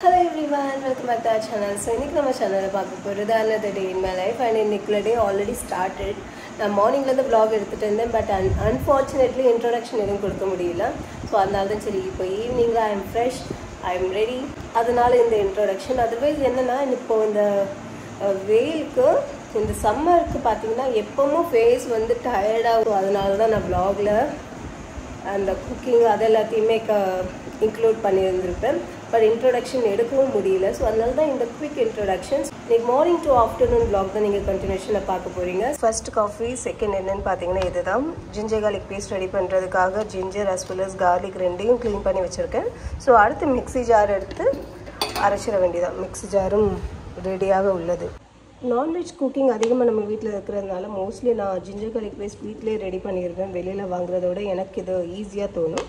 Hello everyone, welcome back to our channel. So in our channel another day in my life, and in the day already started. நான் மார்னிங்ல இருந்து vlog எடுத்துட்டு இருந்தேன், but unfortunately introduction எதுவும் கொடுக்க முடியல. So அதனால தான் சரி இப்போ ஈவினிங்கில் I am fresh, I am ready, அதனால இந்த இன்ட்ரோடக்ஷன். அதர்வைஸ் என்னென்னா இப்போ இந்த வெயிலுக்கு இந்த சம்மருக்கு பார்த்தீங்கன்னா எப்பவும் ஃபேஸ் வந்து டயர்டாகும். அதனால தான் நான் vlogல அந்த குக்கிங் அது எல்லாத்தையுமே இன்க்ளூட் பண்ணியிருந்திருப்பேன், பட் இன்ட்ரோடக்ஷன் எடுக்கவும் முடியல. ஸோ அதனால தான் இந்த குவிக் இன்ட்ரோடக்ஷன்ஸ். இன்னைக்கு மார்னிங் டு ஆஃப்டர்நூன் vlog தான் நீங்கள் கண்டினியூஷனில் பார்க்க போகிறீங்க. ஃபர்ஸ்ட் காஃபி, செகண்ட் என்னென்னு பார்த்தீங்கன்னா இதுதான் ஜிஞ்சர் கார்லிக் பேஸ்ட் ரெடி பண்ணுறதுக்காக ginger as well as garlic ரெண்டையும் க்ளீன் பண்ணி வச்சுருக்கேன். ஸோ அடுத்து மிக்ஸி ஜார் எடுத்து அரைச்சிட வேண்டியதான். மிக்ஸி ஜாரும் ரெடியாக உள்ளது. நான்வெஜ் குக்கிங் அதிகமாக நம்ம வீட்டில் இருக்கிறதுனால மோஸ்ட்லி நான் ஜிஞ்சர் கார்லிக் பேஸ்ட் வீட்டிலே ரெடி பண்ணியிருக்கேன். வெளியில் வாங்குறத விட எனக்கு இது ஈஸியாக தோணும்.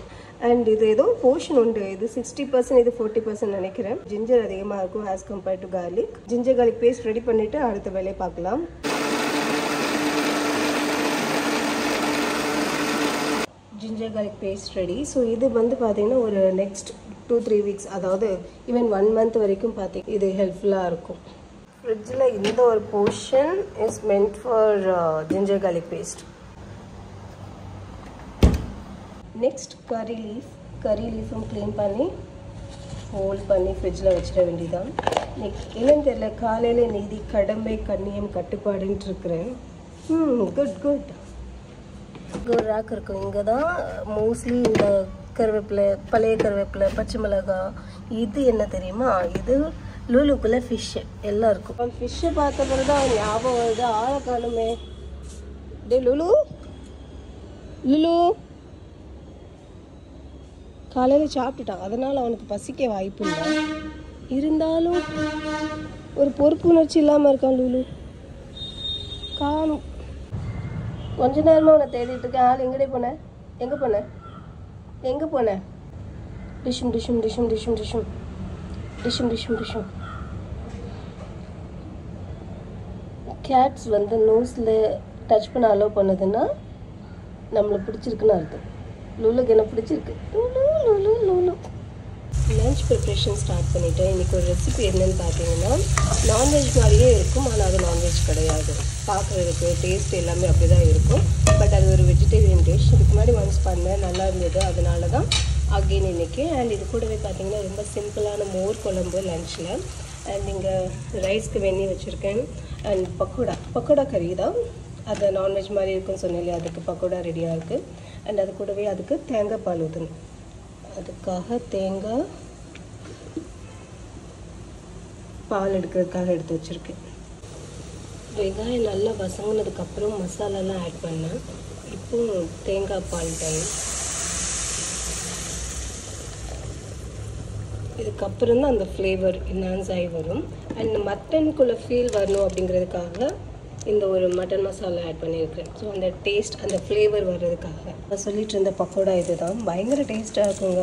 அண்ட் இது ஏதோ போர்ஷன் உண்டு, இது 60%, இது 40% நினைக்கிறேன். ஜிஞ்சர் அதிகமாக இருக்கும் as compared to garlic. Ginger garlic paste ready பண்ணிவிட்டு அடுத்த வேலையை பார்க்கலாம். Ginger garlic paste ready. So இது வந்து பார்த்தீங்கன்னா ஒரு நெக்ஸ்ட் 2-3 வீக்ஸ், அதாவது ஈவன் 1 மந்த் வரைக்கும் பார்த்தீங்கன்னா இது ஹெல்ப்ஃபுல்லாக இருக்கும். ஃப்ரிட்ஜில் இந்த ஒரு portion is meant for ginger garlic paste. Next கறி லீஃபும் க்ளீன் பண்ணி ஹோல்ட் பண்ணி ஃப்ரிட்ஜில் வச்சிட வேண்டியதான். என்னன்னு தெரியல, காலையில் நீதி கடமை கண்ணியம் கட்டுப்பாடுன்ட்டு இருக்கிறேன். குட் ரேக் இருக்கும். இங்கே தான் மோஸ்ட்லி இந்த கருவேப்பிலை, பழைய கருவேப்பிலை, பச்சை மிளகாய். இது என்ன தெரியுமா, இது லூலுக்குள்ளே ஃபிஷ்ஷு எல்லாம் இருக்கும். ஃபிஷ்ஷை பார்த்த பிறகு தான் ஞாபகம் வருது, ஆளை காணுமே. டே லுலு காலையில் சாப்பிட்டுட்டான், அதனால் அவனுக்கு பசிக்க வாய்ப்பு இல்லை. இருந்தாலும் ஒரு பொறுப்புணர்ச்சி இல்லாமல் இருக்கான் லுலு. காணும். கொஞ்ச நேரமாக அவனை தேடிட்டு இருக்கேன். ஆள் எங்கடே போனேன், எங்கே போனேன்? டிஷும் டிஷும் டிஷும் டிஷும் டிஷும் டிஷும் டிஷும் டிஷும். கேட்ஸ் வந்து நோஸில் டச் பண்ண அலோவ் பண்ணுதுன்னா நம்மளை பிடிச்சிருக்குன்னு அர்த்தம். லுலுக்கு என்ன பிடிச்சிருக்கு. லுலு லன்ச் ப்ரிப்ரேஷன் ஸ்டார்ட் பண்ணிவிட்டேன். இன்றைக்கி ஒரு ரெசிபி என்னென்னு பார்த்தீங்கன்னா நான்வெஜ் மாதிரியே இருக்கும், ஆனால் அது நான்வெஜ் கிடையாது. பார்க்குறதுக்கு டேஸ்ட் எல்லாமே அப்படி தான் இருக்கும், பட் அது ஒரு வெஜிடேரியன் டிஷ். இதுக்கு முன்னாடி ஒன்ஸ் பண்ணேன், நல்லா இருந்தது, அதனால தான் அகெயின் இன்றைக்கி. அண்ட் இது கூடவே பார்த்தீங்கன்னா ரொம்ப சிம்பிளான மோர் குழம்பு லன்ச்சில். அண்ட் இங்கே ரைஸ்க்கு வெந்நீர் வச்சுருக்கேன். அண்ட் பக்கோடா கறி தான், அது நான்வெஜ் மாதிரி இருக்குன்னு சொன்னாலே அதுக்கு பக்கோடா ரெடியாக இருக்குது. அண்ட் அது கூடவே அதுக்கு தேங்காய் பால் ஊற்றணும். அதுக்காக தேங்காய் பால் எடுக்கிறதுக்காக எடுத்து வச்சுருக்கேன். வெங்காயம் நல்லா வசங்கினதுக்கப்புறம் மசாலாலாம் ஆட் பண்ணேன். இப்போது தேங்காய் பால் டைம். இதுக்கப்புறம் தான் அந்த ஃப்ளேவர் என்ஹான்ஸ் ஆகி வரும். அண்ட் மட்டனுக்குள்ளே ஃபீல் வரணும் அப்படிங்கிறதுக்காக இந்த ஒரு மட்டன் மசாலா ஆட் பண்ணியிருக்கிறேன். ஸோ அந்த டேஸ்ட், அந்த ஃப்ளேவர் வர்றதுக்காக. நான் சொல்லிட்டு இருந்த பக்கோடா இது தான், பயங்கர டேஸ்ட்டாக இருக்குங்க.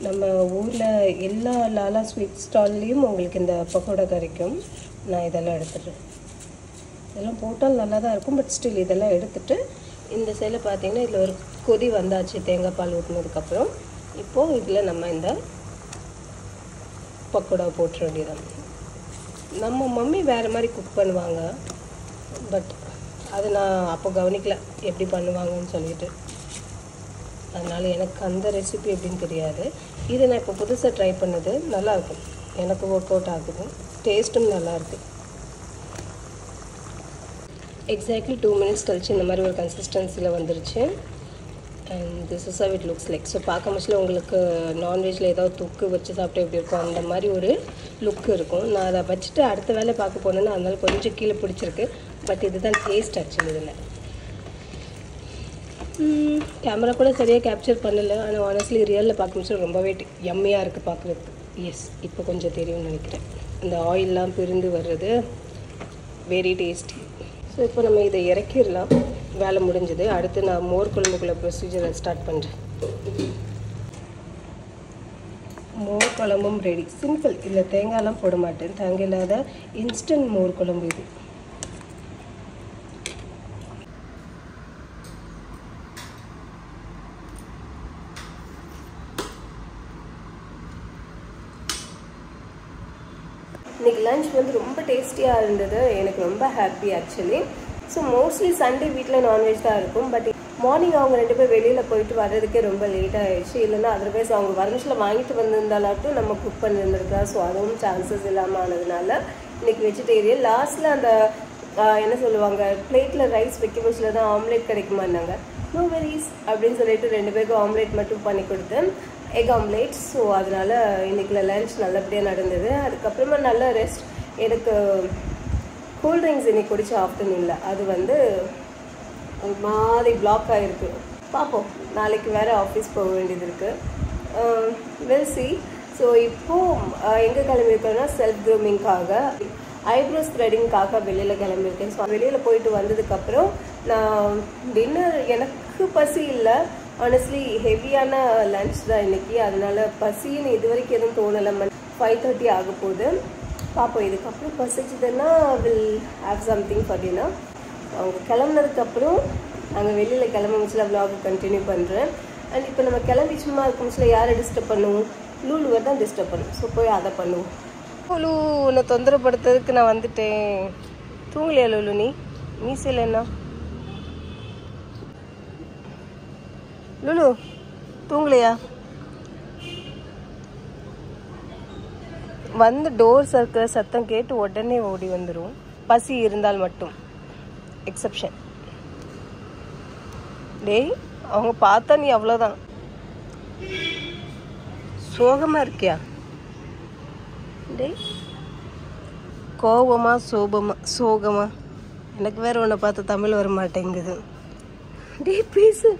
நம்ம ஊரில் எல்லா லாலா ஸ்வீட் ஸ்டால்லையும் உங்களுக்கு இந்த பக்கோடா கிடைக்கும். நான் இதெல்லாம் எடுத்துடுறேன். இதெல்லாம் போட்டால் நல்லா தான் இருக்கும், பட் ஸ்டில் இதெல்லாம் எடுத்துகிட்டு இந்த சைடில் பார்த்தீங்கன்னா இதில் ஒரு கொதி வந்தாச்சு தேங்காய் பால் ஊற்றினதுக்கப்புறம். இப்போது இதில் நம்ம இந்த பக்கோடா போட்டுற வேண்டியதான். நம்ம மம்மி வேறு மாதிரி குக் பண்ணுவாங்க, பட் அது நான் அப்போ கவனிக்கல எப்படி பண்ணுவாங்கன்னு சொல்லிட்டு. அதனால் எனக்கு அந்த ரெசிபி எப்படின்னு தெரியாது. இதை நான் இப்போ புதுசாக ட்ரை பண்ணது, நல்லாயிருக்கும், எனக்கு ஒர்க் அவுட் ஆகுது, டேஸ்ட்டும் நல்லாயிருக்கு. எக்ஸாக்ட்லி 2 மினிட்ஸ் கழிச்சு இந்த மாதிரி ஒரு கன்சிஸ்டன்சியில் வந்துருச்சு. And this is how it looks like. So பார்க்க முச்சில் உங்களுக்கு நான்வெஜ்ஜில் ஏதாவது தொக்கு வச்சு சாப்பிட்டு எப்படி இருக்கும் அந்த மாதிரி ஒரு லுக் இருக்கும். நான் அதை வச்சுட்டு அடுத்த வேலை பார்க்க போனேன்னா அதனால கொஞ்சம் கீழே பிடிச்சிருக்கு, பட் இதுதான் டேஸ்ட் ஆக்சுவலி. இதில் கேமரா கூட சரியாக கேப்சர் பண்ணலை, ஆனால் ஆனஸ்ட்லி ரியலில் பார்க்க முச்சு ரொம்பவே யம்மியாக இருக்குது பார்க்குறதுக்கு. எஸ், இப்போ கொஞ்சம் தெரியும்னு நினைக்கிறேன். இந்த ஆயிலெலாம் பிரிந்து வர்றது வெரி டேஸ்டி. ஸோ இப்போ நம்ம இதை இறக்கிடலாம், வேலை முடிஞ்சது. அடுத்து நான் மோர் குழம்புக்குள்ள ப்ரொசீஜரை ஸ்டார்ட் பண்ணுறேன். மோர் குழம்பும் ரெடி, சிம்பிள். இதில் தேங்காயெலாம் போட மாட்டேன், தேங்காய் இல்லாத இன்ஸ்டன்ட் மோர் குழம்பு இது. இன்றைக்கி லன்ச் வந்து ரொம்ப டேஸ்டியாக இருந்தது. எனக்கு ரொம்ப happy actually. So mostly Sunday வீட்டில் நான்வெஜ் தான் இருக்கும். பட் மார்னிங் அவங்க 2 பேர் வெளியில் போயிட்டு வர்றதுக்கே ரொம்ப லேட் ஆகிடுச்சு. இல்லைன்னா அதர்வைஸ் அவங்க வரமிஷில் வாங்கிட்டு வந்திருந்தாலாட்டும் நம்ம குக் பண்ணியிருந்துருக்கலாம். ஸோ அதுவும் சான்சஸ் இல்லாமல் ஆனதுனால இன்றைக்கி வெஜிடேரியன். லாஸ்ட்டில் அந்த என்ன சொல்லுவாங்க, பிளேட்டில் ரைஸ் வைக்க வச்சில் தான் ஆம்லேட் கிடைக்குமான்னாங்க. நோ வெரிஸ் அப்படின்னு சொல்லிட்டு 2 பேருக்கும் ஆம்லேட் மட்டும் பண்ணி கொடுத்தேன், எக் ஆம்லேட். ஸோ அதனால் இன்றைக்கி லன்ச் நல்லபடியாக நடந்தது. அதுக்கப்புறமா நல்ல ரெஸ்ட். எனக்கு கூல்ட்ரிங்க்ஸ் இன்றைக்கி குடிச்ச ஆஃப்டர்நூனில் அது வந்து ஒரு மாதிரி பிளாக் ஆகிருக்கு. பார்ப்போம், நாளைக்கு வேறு ஆஃபீஸ் போக வேண்டியது இருக்குது. Will see. ஸோ இப்போது எங்கே கிளம்பியிருக்கோன்னா செல்ஃப் க்ரூமிங்காக, ஐப்ரோஸ் த்ரெடிங்காக வெளியில் கிளம்பியிருக்கேன். ஸோ வெளியில் போயிட்டு வந்ததுக்கப்புறம் நான் டின்னர், எனக்கு பசி இல்லை ஆனஸ்ட்லி, ஹெவியான லன்ச் தான் இன்றைக்கி. அதனால் பசின்னு இது வரைக்கும் எதுவும் தோணலை. 5:30 ஆக போகுது. பார்ப்போம், இதுக்கப்புறம் பசிச்சுதுன்னா will have something for dinner. அவங்க கிளம்புனதுக்கப்புறம் நாங்கள் வெளியில் கிளம்ப முடிச்சல விலாக் கண்டினியூ பண்ணுறேன். அண்ட் இப்போ நம்ம கிளம்பி சும்மா இருக்க முடிச்சல யாரை டிஸ்டர்ப் பண்ணுவோம், லூலுவை தான் டிஸ்டர்ப் பண்ணுவோம். ஸோ போய் அதை பண்ணுவோம். லூலு உன்னை தொந்தரப்படுத்துறதுக்கு நான் வந்துட்டேன். தூங்கலையா லூலு? நீ மீசையில் என்ன லூலு, தூங்கலையா? வந்து டோர் சர்க்கிற சத்தம் கேட்டு உடனே ஓடி வந்துடும். பசி இருந்தால் மட்டும் எக்ஸப்ஷன். டேய், அவங்க பார்த்தா நீ அவ்வளோதான். சோகமாக இருக்கியா? டேய், கோபமா சோகமா? எனக்கு வேற உன்னை பார்த்து தமிழ் வர மாட்டேங்குது. டேய் பேசு.